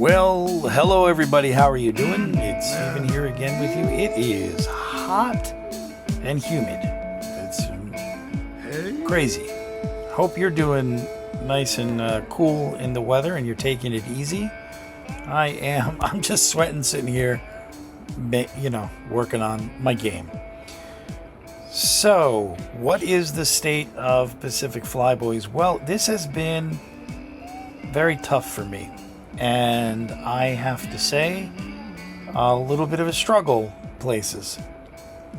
Well, hello everybody. How are you doing? It's Steven here again with you. It is hot and humid. It's crazy. Hope you're doing nice and cool in the weather and you're taking it easy. I am. I'm just sweating sitting here, working on my game. So, what is the state of Pacific Flyboys? Well, this has been very tough for me. And I have to say, a little bit of a struggle places.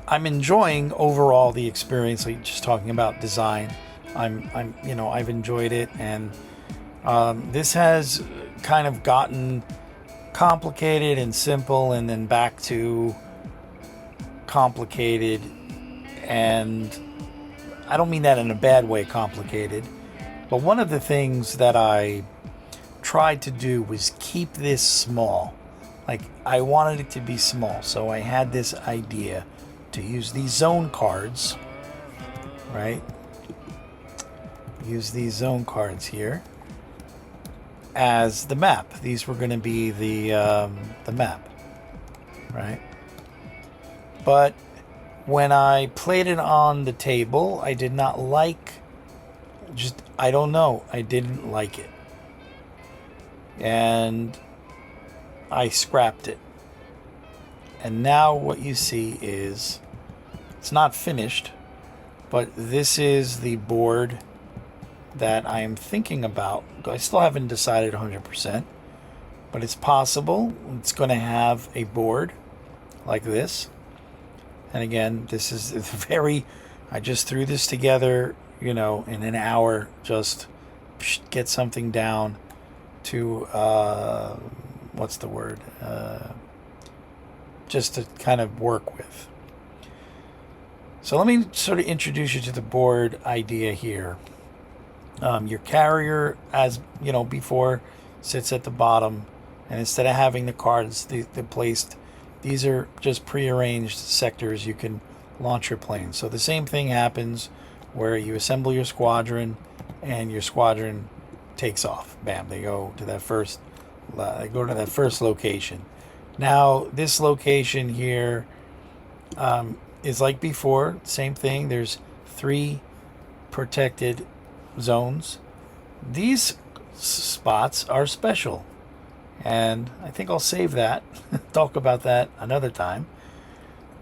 I'm enjoying overall the experience, like just talking about design. I've enjoyed it, and this has kind of gotten complicated and simple, and then back to complicated. And I don't mean that in a bad way, complicated. But one of the things that I tried to do was keep this small. Like, I wanted it to be small, so I had this idea to use these zone cards, right? Use these zone cards here as the map. These were going to be the map, right? But when I played it on the table, I did not like, I don't know, I didn't like it. And I scrapped it. And now what you see is, it's not finished, but this is the board that I am thinking about. I still haven't decided 100%, but it's possible. It's going to have a board like this. And again, this is I just threw this together, in an hour, just get something down to what's the word, just to kind of work with. So let me sort of introduce you to the board idea here. Your carrier, as before, sits at the bottom, and instead of having the cards they're placed, these are just prearranged sectors you can launch your plane. So the same thing happens where you assemble your squadron and your squadron takes off. Bam, they go to that first location. Now this location here is like before, same thing. There's 3 protected zones. These spots are special, and I think I'll save that, talk about that another time.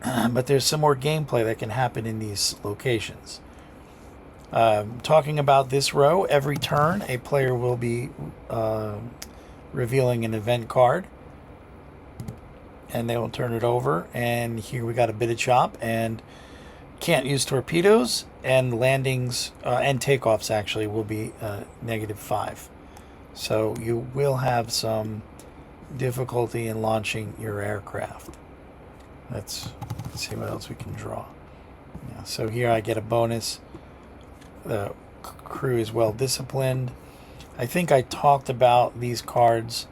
But there's some more gameplay that can happen in these locations. Talking about this row, every turn a player will be revealing an event card, and they will turn it over. And here we got a bit of chop, and can't use torpedoes, and landings and takeoffs actually will be -5. So you will have some difficulty in launching your aircraft. Let's see what else we can draw. Yeah, so here I get a bonus. The crew is well disciplined. I think I talked about these cards,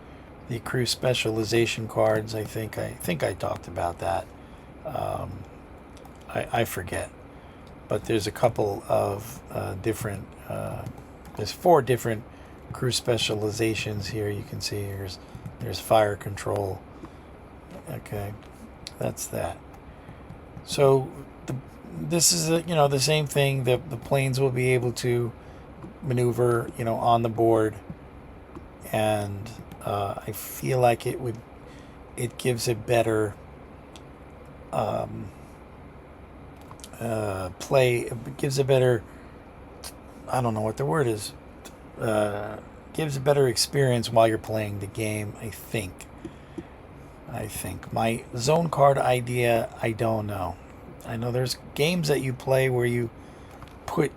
the crew specialization cards. I think I talked about that. I forget, but there's a couple of different. There's 4 different crew specializations here. You can see there's fire control. Okay, that's that. So this is the same thing. The planes will be able to maneuver on the board, and I feel like it gives a better play. It gives a better, I don't know what the word is, gives a better experience while you're playing the game. I think my zone card idea, I don't know. I know there's games that you play where you put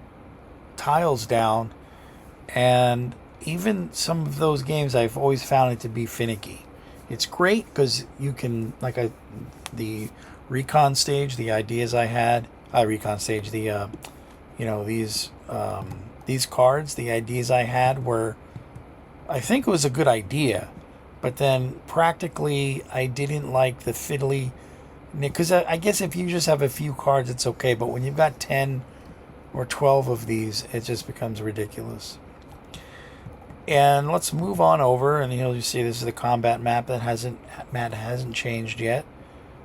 tiles down, and even some of those games I've always found it to be finicky. It's great because you can, the recon stage, the ideas I had, recon stage, these cards, the ideas I had were, I think it was a good idea, but then practically I didn't like the fiddly, because I guess if you just have a few cards it's okay, but when you've got 10 or 12 of these, it just becomes ridiculous. And let's move on over, and you'll see this is the combat map that hasn't changed yet.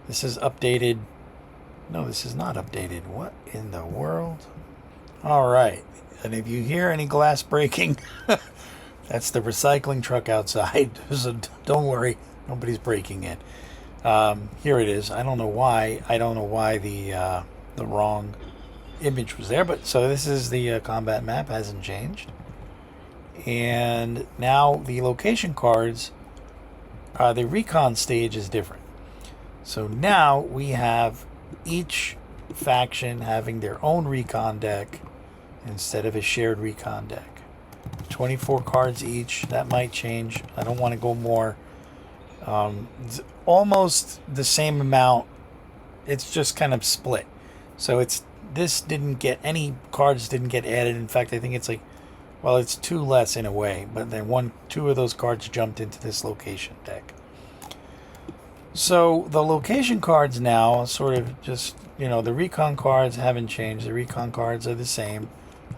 This is updated. No, this is not updated. What in the world? All right. And if you hear any glass breaking, that's the recycling truck outside. So don't worry, nobody's breaking it. Here it is. I don't know why. I don't know why the wrong image was there, but so this is the combat map. Hasn't changed. And now the location cards, the recon stage is different. So now we have each faction having their own recon deck instead of a shared recon deck. 24 cards each. That might change. I don't want to go more. It's almost the same amount. It's just kind of split. So this didn't get any cards didn't get added. In fact, I think it's like, well, it's 2 less in a way, but then 2 of those cards jumped into this location deck. So the location cards now sort of just, the recon cards haven't changed. The recon cards are the same.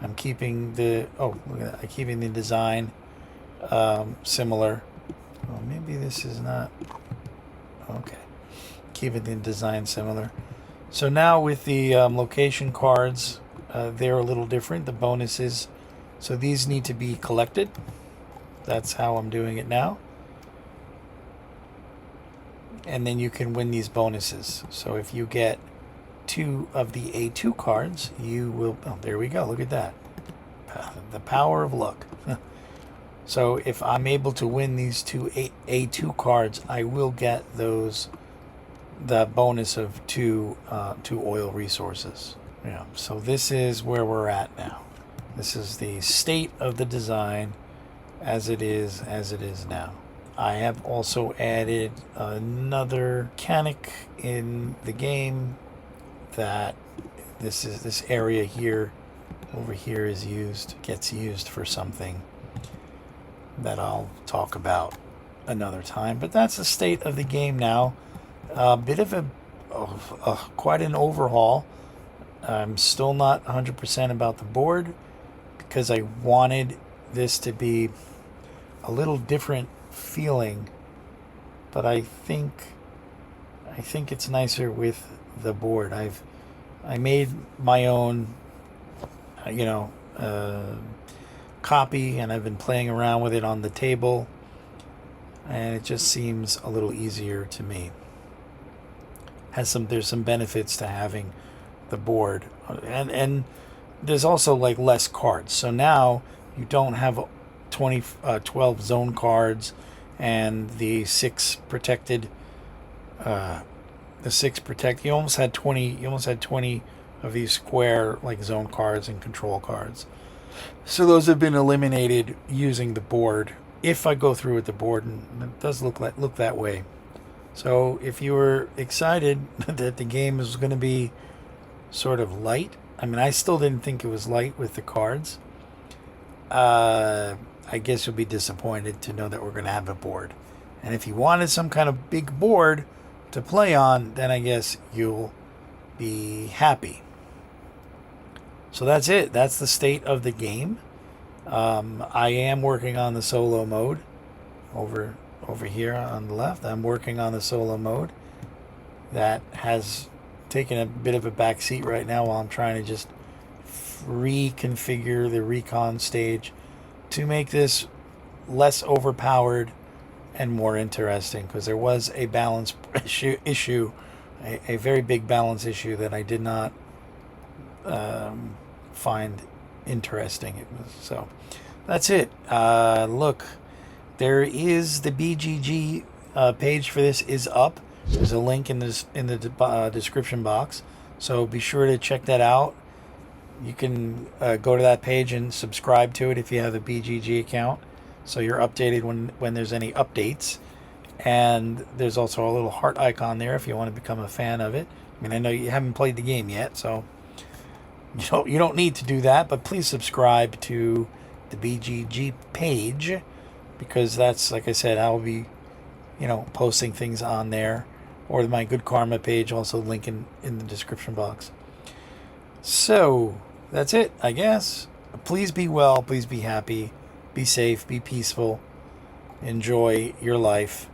I'm keeping the, look at that. I'm keeping the design similar. Oh, maybe this is not, okay. Keeping the design similar. So now with the location cards, they're a little different. The bonuses, so these need to be collected. That's how I'm doing it now. And then you can win these bonuses. So if you get 2 of the A2 cards, you will, oh, there we go, look at that. The power of luck. So if I'm able to win these 2 A2 cards, I will get the bonus of 2 oil resources. Yeah. So this is where we're at now. This is the state of the design as it is now. I have also added another mechanic in the game that this area here over here gets used for something that I'll talk about another time. But that's the state of the game now. A bit of quite an overhaul. I'm still not 100% about the board because I wanted this to be a little different feeling, but I think it's nicer with the board. I made my own copy, and I've been playing around with it on the table, and it just seems a little easier to me. There's some benefits to having the board, and there's also like less cards. So now you don't have 12 zone cards and the 6 protected. You almost had 20 of these square like zone cards and control cards. So those have been eliminated using the board. If I go through with the board, and it does look that way. So if you were excited that the game is going to be sort of light, I mean, I still didn't think it was light with the cards. I guess you'll be disappointed to know that we're going to have a board. And if you wanted some kind of big board to play on, then I guess you'll be happy. So that's it. That's the state of the game. I am working on the solo mode over here on the left. I'm working on the solo mode. That has taken a bit of a back seat right now while I'm trying to just reconfigure the recon stage to make this less overpowered and more interesting, because there was a balance issue, a very big balance issue that I did not find interesting. So that's it. Look, there is the BGG page for this is up. There's a link in the description box, so be sure to check that out. You can go to that page and subscribe to it if you have a BGG account, so you're updated when there's any updates. And there's also a little heart icon there if you want to become a fan of it. I mean, I know you haven't played the game yet, so you don't need to do that, but please subscribe to the BGG page, because that's, like I said, I'll be posting things on there, or my Good Karma page, also link in the description box. So that's it, I guess. Please be well, please be happy, Be safe, be peaceful, enjoy your life,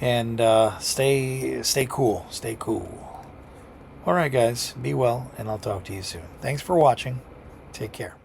and stay cool. Stay cool. All right, guys, be well, and I'll talk to you soon. Thanks for watching. Take care.